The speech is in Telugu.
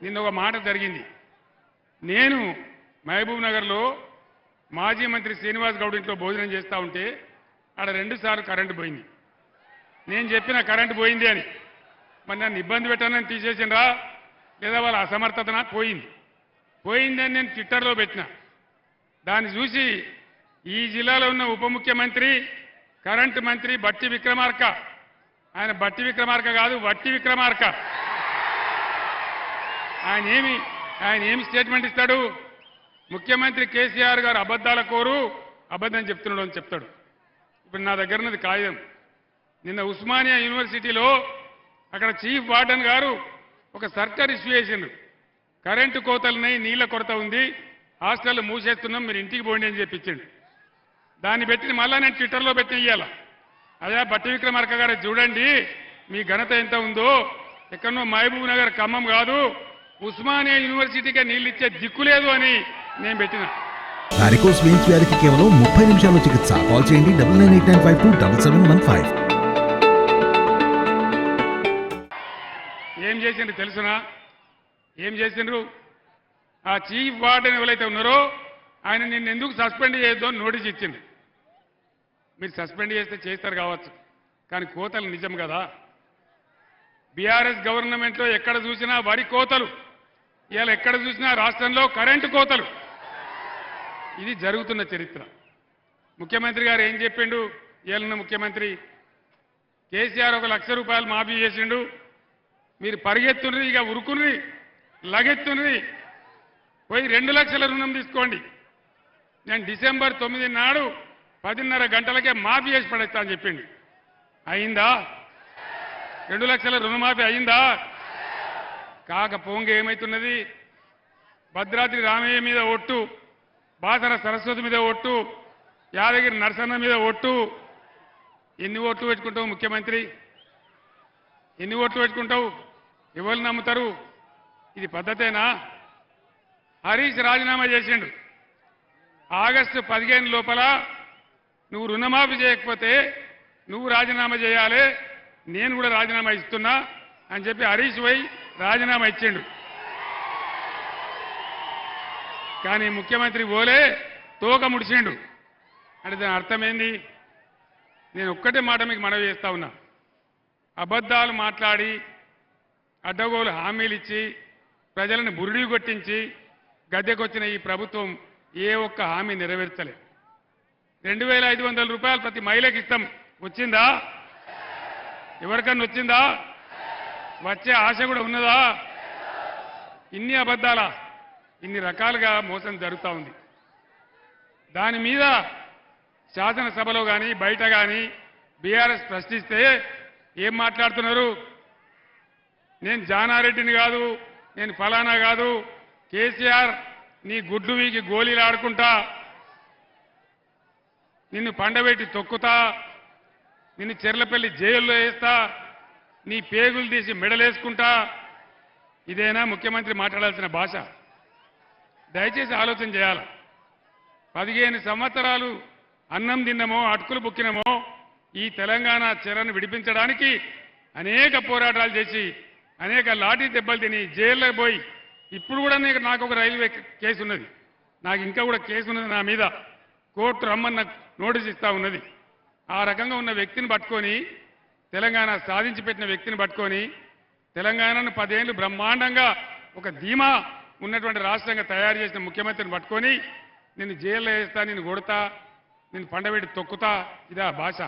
నిన్న ఒక మాట జరిగింది. నేను మహబూబ్ నగర్లో మాజీ మంత్రి శ్రీనివాస్ గౌడ్ ఇంట్లో భోజనం చేస్తూ ఉంటే ఆడ 2 సార్లు కరెంటు పోయింది. నేను చెప్పిన కరెంటు పోయింది అని. మరి నన్ను ఇబ్బంది పెట్టానని తీసేసిండ్రా లేదా వాళ్ళ అసమర్థతన పోయిందని నేను ట్విట్టర్లో పెట్టిన. దాన్ని చూసి ఈ జిల్లాలో ఉన్న ఉప ముఖ్యమంత్రి కరెంటు మంత్రి బట్టి విక్రమార్క, ఆయన బట్టి విక్రమార్క కాదు వట్టి విక్రమార్క, ఆయన ఏమి స్టేట్మెంట్ ఇస్తాడు? ముఖ్యమంత్రి కేసీఆర్ గారు అబద్ధాల కోరు, అబద్ధం చెప్తున్నాడు అని చెప్తాడు. ఇప్పుడు నా దగ్గర ఉన్నది కాగితం. నిన్న ఉస్మానియా యూనివర్సిటీలో అక్కడ చీఫ్ వార్డెన్ గారు ఒక సర్కార్ ఇష్యూ చేసిండ్రు. కరెంటు కోతలున్నాయి, నీళ్ల కొరత ఉంది, హాస్టల్ మూసేస్తున్నాం, మీరు ఇంటికి పోండి అని చెప్పించండి. దాన్ని పెట్టి మళ్ళా నేను ట్విట్టర్లో పెట్టి ఇయ్యాల. అదే బట్టి విక్రమార్క గారు చూడండి మీ ఘనత ఎంత ఉందో, ఎక్కడో మహబూబ్ నగర్ ఖమ్మం కాదు ఉస్మానియా యూనివర్సిటీకి నీళ్ళు ఇచ్చే దిక్కు లేదు అని నేను పెట్టిన. వారికోస్ వెయిన్స్ వ్యాధికి కేవలం 30 నిమిషాల్లో చికిత్స. కాల్ చేయండి 9989527715. ఏం చేసిండ్రు తెలుసునా? ఏం చేసిండ్రు? ఆ చీఫ్ వార్డెన్ ఎవరైతే ఉన్నారో ఆయన నిన్ను ఎందుకు సస్పెండ్ చేయొద్దు అని నోటీస్ ఇచ్చింది. మీరు సస్పెండ్ చేస్తే చేస్తారు కావచ్చు, కానీ కోతలు నిజం కదా. బీఆర్ఎస్ గవర్నమెంట్లో ఎక్కడ చూసినా వరి కోతలు, ఇవాళ ఎక్కడ చూసినా రాష్ట్రంలో కరెంటు కోతలు. ఇది జరుగుతున్న చరిత్ర. ముఖ్యమంత్రి గారు ఏం చెప్పిండు? ఇవాళ ముఖ్యమంత్రి కేసీఆర్ 1 లక్ష రూపాయలు మాఫీ చేసిండు. మీరు పరిగెత్తుని, ఇక ఉరుకుని, లగెత్తుని పోయి 2 లక్షల రుణం తీసుకోండి. నేను డిసెంబర్ 9 నాడు 10:30 గంటలకే మాఫీ చేసి పడేస్తా అని చెప్పిండు. అయిందా? 2 లక్షల రుణమాఫీ అయిందా? కాకపోంగ ఏమైతున్నది? భద్రాద్రి రామయ్య మీద ఒట్టు, బాసర సరస్వతి మీద ఒట్టు, యాదగిరి నరసన్న మీద ఒట్టు. ఎన్ని ఓట్లు పెట్టుకుంటావు ముఖ్యమంత్రి? ఎన్ని ఓట్లు పెట్టుకుంటావు? ఎవరు నమ్ముతారు? ఇది పద్ధతేనా? హరీష్ రాజీనామా చేసిండు. ఆగస్టు 15 లోపల నువ్వు రుణమాఫీ చేయకపోతే నువ్వు రాజీనామా చేయాలి, నేను కూడా రాజీనామా ఇస్తున్నా అని చెప్పి హరీష్ పోయి రాజీనామా ఇచ్చిండు. కానీ ముఖ్యమంత్రి పోలే, తోక ముడిచిండు. అంటే దాని అర్థమైంది? నేను ఒక్కటే మాట మీకు మనవి చేస్తా ఉన్నా. అబద్ధాలు మాట్లాడి అడ్డగోలు హామీలు ఇచ్చి ప్రజలను బురిడి కొట్టించి గద్దెకొచ్చిన ఈ ప్రభుత్వం ఏ ఒక్క హామీ నెరవేర్చలే. 2500 రూపాయలు ప్రతి మహిళకి ఇస్తాం. వచ్చిందా? ఎవరికన్నా వచ్చిందా? వచ్చే ఆశ కూడా ఉన్నదా? ఇన్ని అబద్ధాలా? ఇన్ని రకాలుగా మోసం జరుగుతూ ఉంది. దాని మీద శాసనసభలో కానీ బయట కానీ బీఆర్ఎస్ ప్రశ్నిస్తే ఏం మాట్లాడుతున్నారు? నేను జానారెడ్డిని కాదు, నేను ఫలానా కాదు, కేసీఆర్ నీ గుడ్డు వీకి గోళీలు ఆడుకుంటా, నిన్ను పండబెట్టి తొక్కుతా, నిన్ను చెర్లపల్లి జైల్లో వేస్తా, నీ పేగులు తీసి మెడలేసుకుంటా. ఇదేనా ముఖ్యమంత్రి మాట్లాడాల్సిన భాష? దయచేసి ఆలోచన చేయాలి. 15 సంవత్సరాలు అన్నం తిన్నమో అటుకులు బుక్కినమో ఈ తెలంగాణ చెరను విడిపించడానికి అనేక పోరాటాలు చేసి అనేక లాఠీ దెబ్బలు తిని జైల్లో పోయి ఇప్పుడు కూడా నాకు ఒక రైల్వే కేసు ఉన్నది, నాకు ఇంకా కూడా కేసు ఉన్నది నా మీద. కోర్టు రమ్మన్న నోటీస్ ఇస్తా ఉన్నది. ఆ రకంగా ఉన్న వ్యక్తిని పట్టుకొని, తెలంగాణ సాధించి పెట్టిన వ్యక్తిని పట్టుకొని తెలంగాణను 10 ఏళ్ళు బ్రహ్మాండంగా ఒక ధీమా ఉన్నటువంటి రాష్ట్రంగా తయారు చేసిన ముఖ్యమంత్రిని పట్టుకొని నిన్ను జైల్లో వేస్తా, నిన్ను కొడతా, నిన్ను పండబెట్టి తొక్కుతా, ఇదా భాష?